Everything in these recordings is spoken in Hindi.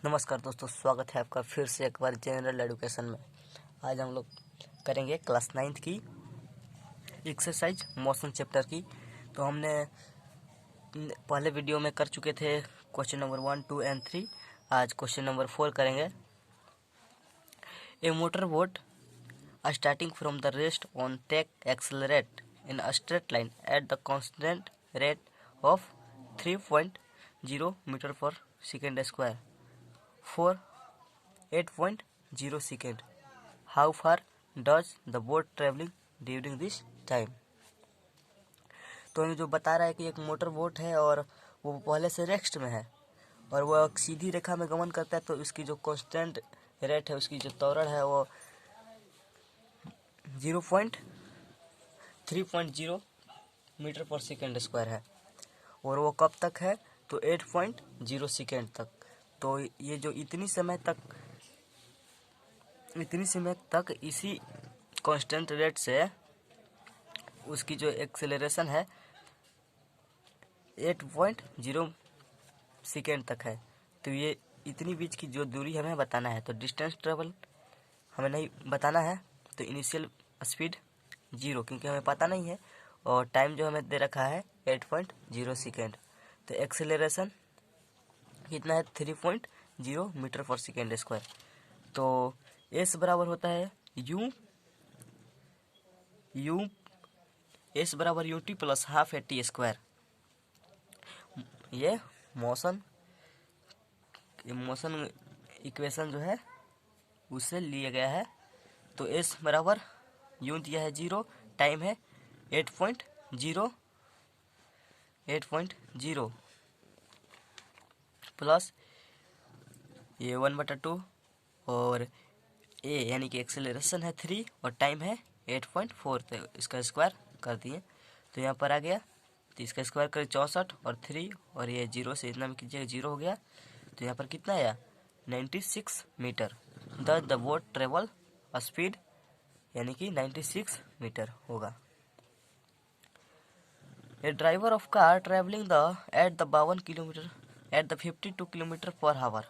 नमस्कार दोस्तों, स्वागत है आपका फिर से एक बार जनरल एजुकेशन में। आज हम लोग करेंगे क्लास 9th की एक्सरसाइज मोशन चैप्टर की। तो हमने पहले वीडियो में कर चुके थे क्वेश्चन नंबर 1, 2 एंड 3। आज क्वेश्चन नंबर 4 करेंगे। A motor boat starting from the rest on take accelerate in a straight line at the constant rate of 3.0 metre per second square for 8.0 second. How far does the boat traveling during this time? तो हमें जो बता रहा है कि एक मोटर बोट है और वो पहले से रेस्ट में है और वह सीधी रेखा में गमन करता है। तो इसकी जो कांस्टेंट रेट है, उसकी जो त्वरण है वो 3.0 मीटर पर सेकेंड स्क्वायर है और वो कब तक है तो 8.0 सेकेंड तक। तो ये जो इतनी समय तक इसी कांस्टेंट रेट से उसकी जो एक्सेलरेशन है 8.0 सेकेंड तक है। तो ये इतनी बीच की जो दूरी हमें बताना है, तो डिस्टेंस ट्रेवल हमें नहीं बताना है। तो इनिशियल स्पीड 0, क्योंकि हमें पता नहीं है, और टाइम जो हमें दे रखा है 8.0 सेकेंड। तो एक्सेलरेशन कितना है 3.0 मीटर पर सेकेंड स्क्वायर। तो एस बराबर होता है एस बराबर UT plus half eighty square. ये मोशन इक्वेशन जो है उससे लिया गया है। तो एस बराबर यू दिया है 0, टाइम है 8.0 प्लस ये 1/2 और ए यानी कि एक्सेलरेशन है 3 और टाइम है 8.4। तो इसका स्क्वायर कर दिए तो यहाँ पर आ गया। तो इसका स्क्वायर करें 64 और 3 और ये 0 से इतना में कीजिएगा 0 हो गया। तो यहाँ पर कितना आया 96 metre. The boat travel speed यानी कि 96 मीटर होगा। A driver of car travelling at the 52 kilometre at the 52 kilometre per hour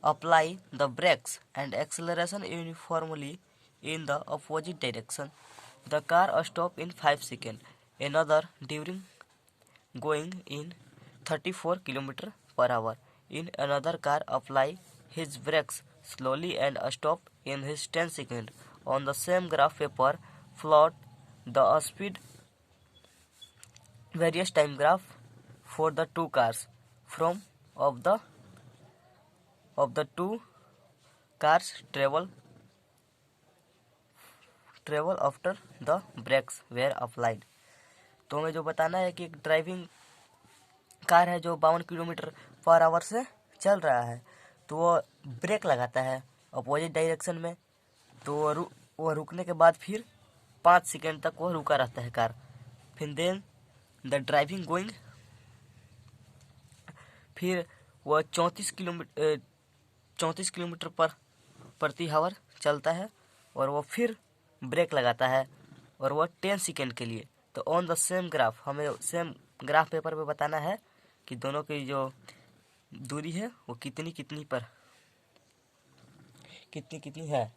apply the brakes and acceleration uniformly in the opposite direction. The car stop in 5 seconds. Another during going in 34 km per hour. In another car apply his brakes slowly and stop in his 10 seconds. On the same graph paper plot the speed various time graph for the two cars from of the two cars travel after the brakes were applied. तो हमें जो बताना है कि एक ड्राइविंग कार है जो 52 किलोमीटर पर आवर से चल रहा है, तो वो ब्रेक लगाता है अपोजिट डायरेक्शन में। तो वो रुकने के बाद फिर 5 सेकेंड तक वो रुका रहता है कार। फिर देन द ड्राइविंग गोइंग, फिर वो 34 किलोमीटर पर प्रति आवर चलता है और वो फिर ब्रेक लगाता है और वो 10 सेकेंड के लिए। तो ऑन द सेम ग्राफ, हमें सेम ग्राफ पेपर पे बताना है कि दोनों की जो दूरी है वो कितनी है।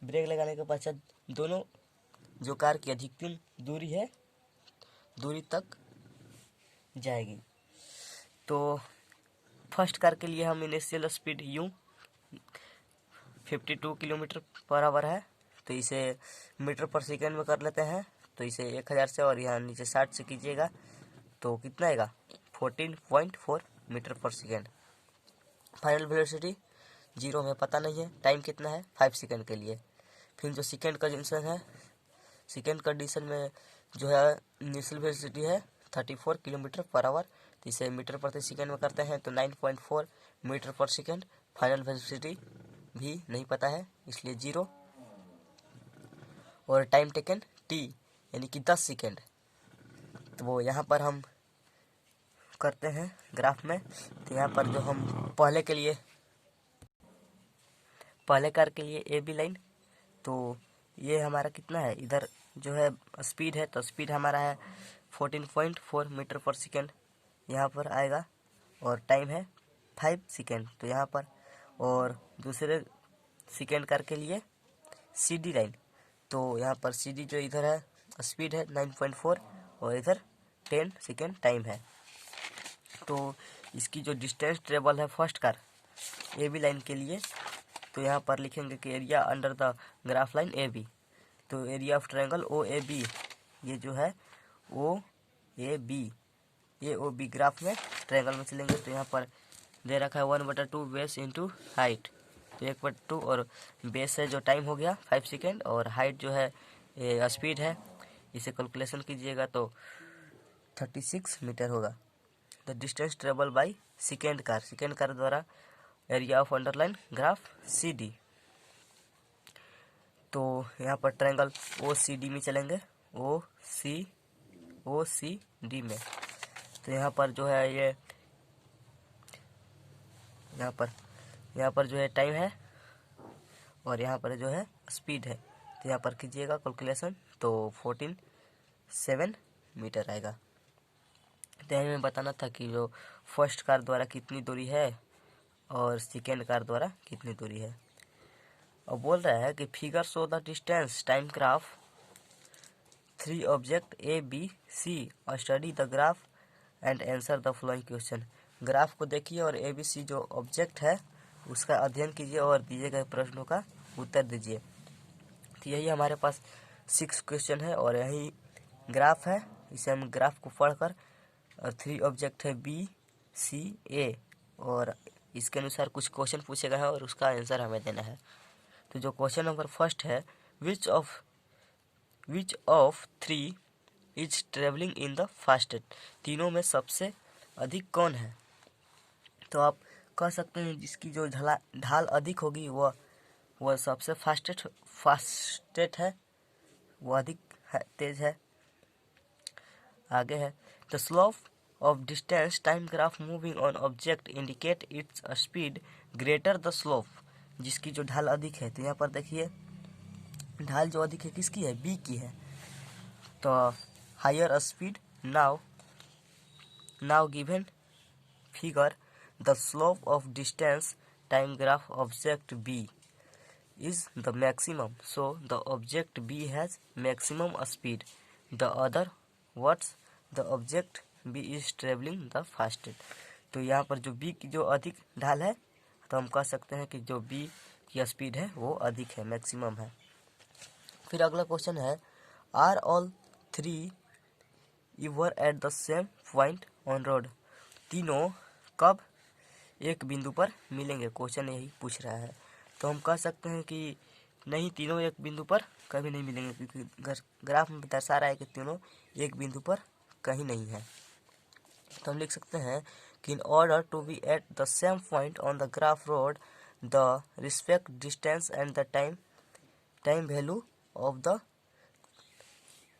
ब्रेक लगाने के पश्चात दोनों जो कार की अधिकतम दूरी तक जाएगी। तो फर्स्ट कार के लिए हम initial speed you 52 kilometre per our है, तो इसे मीटर पर सेकेंड में कर लेते हैं। तो इसे 1000 से और यहाँ नीचे 60 से कीजिएगा तो कितना आएगा 14.4 metre per second. Final velocity 0 में पता नहीं है। टाइम कितना है 5 सेकेंड के लिए। फिर जो सेकेंड कंडीशन में जो है इनिशियल वेलोसिटी है 34 किलोमीटर पर आवर, तो इसे मीटर प्रति सेकेंड में करते हैं तो 9.4 metre per second. Final velocity भी नहीं पता है इसलिए 0 और टाइम टेकन t यानी कि 10 सेकेंड। तो वो यहाँ पर हम करते हैं ग्राफ में। तो यहाँ पर जो हम पहले कार के लिए ए बी लाइन, तो ये हमारा कितना है, इधर जो है स्पीड है, तो स्पीड हमारा है 14.4 मीटर पर सेकेंड यहाँ पर आएगा। और टाइम है 5 सेकेंड। तो यहाँ पर और दूसरे सेकेंड कार के लिए CD लाइन, तो यहाँ पर CD जो इधर है स्पीड है 9.4 और इधर 10 सेकेंड टाइम है। तो इसकी जो डिस्टेंस ट्रेवल है फर्स्ट कार AB लाइन के लिए, तो यहाँ पर लिखेंगे कि area under the graph line AB। तो एरिया ऑफ ट्रायंगल OAB, ये जो है OAB, ये OB ग्राफ में ट्रायंगल में चलेंगे। तो यहाँ पर दे रखा है 1/2 बेस इंटू हाइट, तो 1/2 और बेस है जो टाइम हो गया 5 सेकेंड और हाइट जो है स्पीड है। इसे कैलकुलेशन कीजिएगा तो 36 मीटर होगा। The distance travel by second car द्वारा area of underline graph CD। तो यहाँ पर ट्रायंगल OCD में चलेंगे, OCD में। तो यहाँ पर जो है ये यहाँ पर जो है टाइम है और यहाँ पर जो है स्पीड है। तो यहाँ पर कीजिएगा कैलकुलेशन तो 14.7 मीटर आएगा। तो हमें बताना था कि जो फर्स्ट कार द्वारा कितनी दूरी है और सेकेंड कार द्वारा कितनी दूरी है। और बोल रहा है कि figure show the distance time graph 3 object ABC, study the graph and answer the following question. Graph को देखिए और ABC जो ऑब्जेक्ट है उसका अध्ययन कीजिए और दिए गए प्रश्नों का उत्तर दीजिए। तो यही हमारे पास 6 क्वेश्चन है और यही ग्राफ है। इसे हम ग्राफ को पढ़कर और 3 ऑब्जेक्ट है BCA और इसके अनुसार कुछ क्वेश्चन पूछे गए हैं और उसका आंसर हमें देना है। तो जो क्वेश्चन नंबर फर्स्ट है, which of 3 is travelling in the fastest, तीनों में सबसे अधिक कौन है। तो आप कह सकते हैं जिसकी जो ढाल अधिक होगी वह सबसे फास्टेस्ट है, वो अधिक तेज है। आगे है the slope of distance time graph moving on object indicate its speed greater the slope, जिसकी जो ढाल अधिक है। तो यहाँ पर देखिए ढाल जो अधिक है किसकी है, B की है। तो higher speed now given figure the slope of distance time graph object B is the maximum, so the object B has maximum speed. The other words, the object B is traveling the fastest. तो यहाँ पर जो B की जो अधिक ढाल है तो हम कह सकते हैं कि जो B की स्पीड है वो अधिक है, मैक्सिमम है। फिर अगला क्वेश्चन है, are all 3 ever at the same point on road, तीनों कब एक बिंदु पर मिलेंगे, क्वेश्चन यही पूछ रहा है। तो हम कह सकते हैं कि नहीं, तीनों एक बिंदु पर कभी नहीं मिलेंगे, क्योंकि ग्राफ में दर्शा रहा है कि तीनों एक बिंदु पर कहीं नहीं है। तो हम लिख सकते हैं कि in order to be at the same point on the graph road the respect distance and the time value of the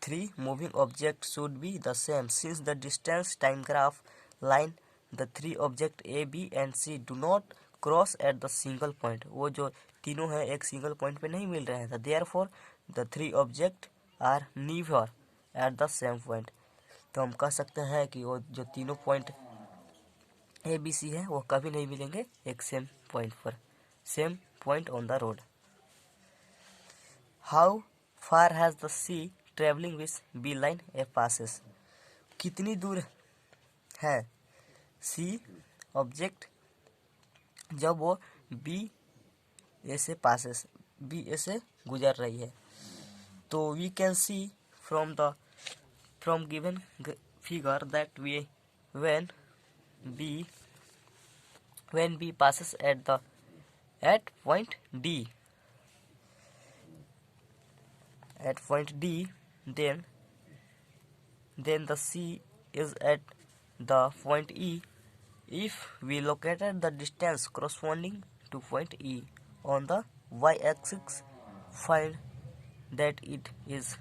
3 moving object should be the same since the distance time graph line the 3 object A, B and C do not cross at the single point, वो जो तीनों हैं एक सिंगल पॉइंट पे नहीं मिल रहे हैं। Therefore the 3 object are never at the same point. तो हम कह सकते हैं कि वो जो तीनों पॉइंट ABC है वो कभी नहीं मिलेंगे एक सेम पॉइंट पर, same point on the road. How far has the C travelling with B line A passes, कितनी दूर है C ऑब्जेक्ट जब वो BA से गुजर रही है। तो we can see from given figure that when B passes at point D, then the C is at the point E. If we located the distance corresponding to point E on the y-axis, find that it is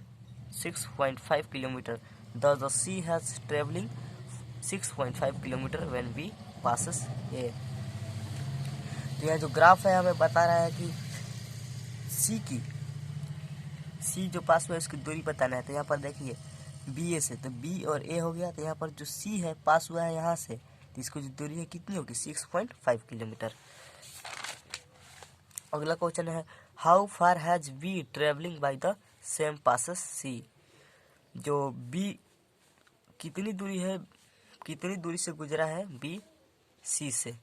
6.5 km. Thus, the C has traveling 6.5 km when B passes A. तो यह जो ग्राफ है हमें बता रहा है कि C जो पास हुआ है उसकी दूरी बताना है। तो यहाँ पर देखिए BA से, तो B और A हो गया। तो यहाँ पर जो C है पास हुआ है यहाँ से, तो तो इसकी जो दूरी है कितनी होगी 6.5 किलोमीटर। अगला क्वेश्चन है how far has B travelling by the same passes C. जो बी कितनी दूरी से गुजरा है बी सी से।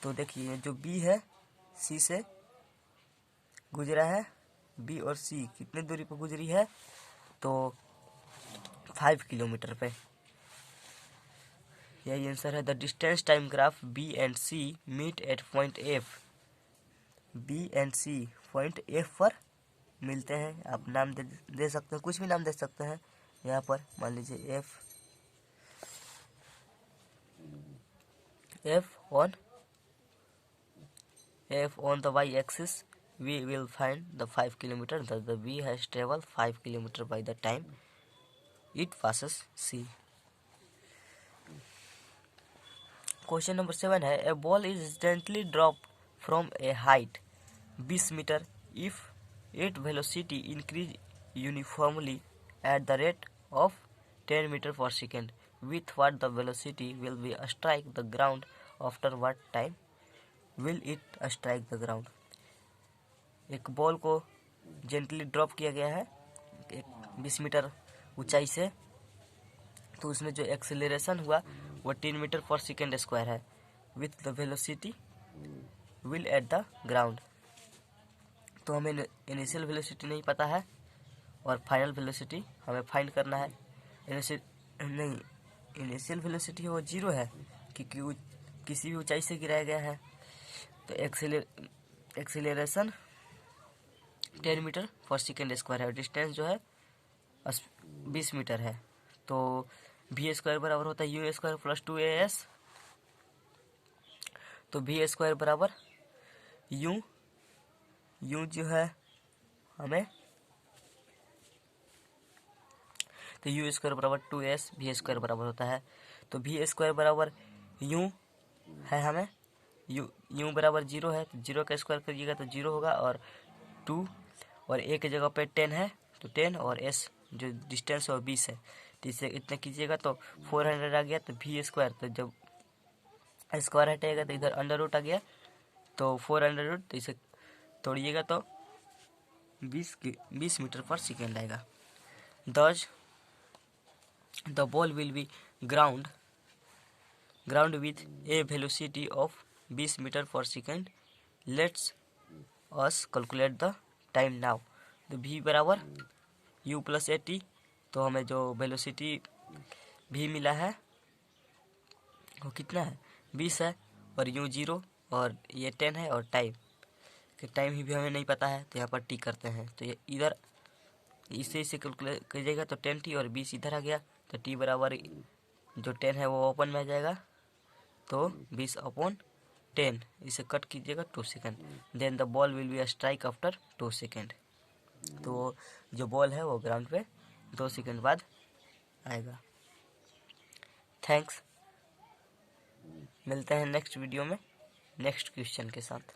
तो देखिए जो बी है सी से गुजरा है, बी और सी कितनी दूरी पर गुजरी है तो 5 किलोमीटर पे। यही आंसर है। The distance time graph B and C meet at point F. B and C point F पर मिलते हैं। आप नाम दे सकते हैं, कुछ भी नाम दे सकते हैं। यहाँ पर मान लीजिए F on the y-axis we will find the 5 kilometer that the B has traveled 5 kilometer by the time it passes C. Question number 7 है a ball is gently dropped from a height 20 meter if its velocity increase uniformly at the rate of 10 meter per second. With what the velocity will be strike the ground after what time will it strike the ground. एक बॉल को जेंटली ड्रॉप किया गया है 20 मीटर ऊंचाई से, तो उसमें जो एक्सेलरेशन हुआ वो 10 मीटर पर सेकेंड स्क्वायर है। With the velocity will at the ground. तो हमें इनिशियल वेलोसिटी नहीं पता है और फाइनल वेलोसिटी हमें फाइंड करना है। इनिशियल वेलोसिटी वो 0 है क्योंकि किसी भी ऊंचाई से गिराया गया है। तो acceleration 10 metre per second square है। डिस्टेंस जो है 20 मीटर है। तो भी स्क्वायर बराबर होता है यू स्क्वायर प्लस 2as। तो भी स्क्वायर बराबर यू जो है हमें, तो यू स्क्वायर बराबर 2s भी स्क्वायर बराबर होता है। तो भी स्क्वायर बराबर यू है हमें, यू बराबर 0 है, तो 0 का स्क्वायर करिएगा तो 0 होगा, और 2 और एक जगह पे 10 है तो 10 और s जो डिस्टेंस है वो 20 है। तो इसे इतना कीजिएगा तो 400 आ गया। तो भी स्क्वायर, तो जब स्क्वायर हटेगा तो इधर अंडर रूट आ गया, तो 400 रूट, तो इसे तोड़िएगा तो 20 मीटर पर सेकेंड आएगा। Thus the ball will be ground with a velocity of 20 meter per second. Let's us calculate the time now. तो v बराबर u प्लस at, तो हमें जो वेलोसिटी v मिला है वो कितना है 20 है, और u 0 और ये 10 है, और टाइम ही भी हमें नहीं पता है, तो यहाँ पर t करते हैं। तो ये इधर इसे कैलकुलेट कीजिएगा तो 10t और 20 इधर आ गया, तो t बराबर जो 10 है वो ओपन में आ जाएगा, तो 20/10। इसे कट कीजिएगा 2 second. Then the ball will be strike after 2 second. तो जो बॉल है वो ग्राउंड पे 2 सेकेंड बाद आएगा। थैंक्स। मिलते हैं नेक्स्ट वीडियो में नेक्स्ट क्वेश्चन के साथ।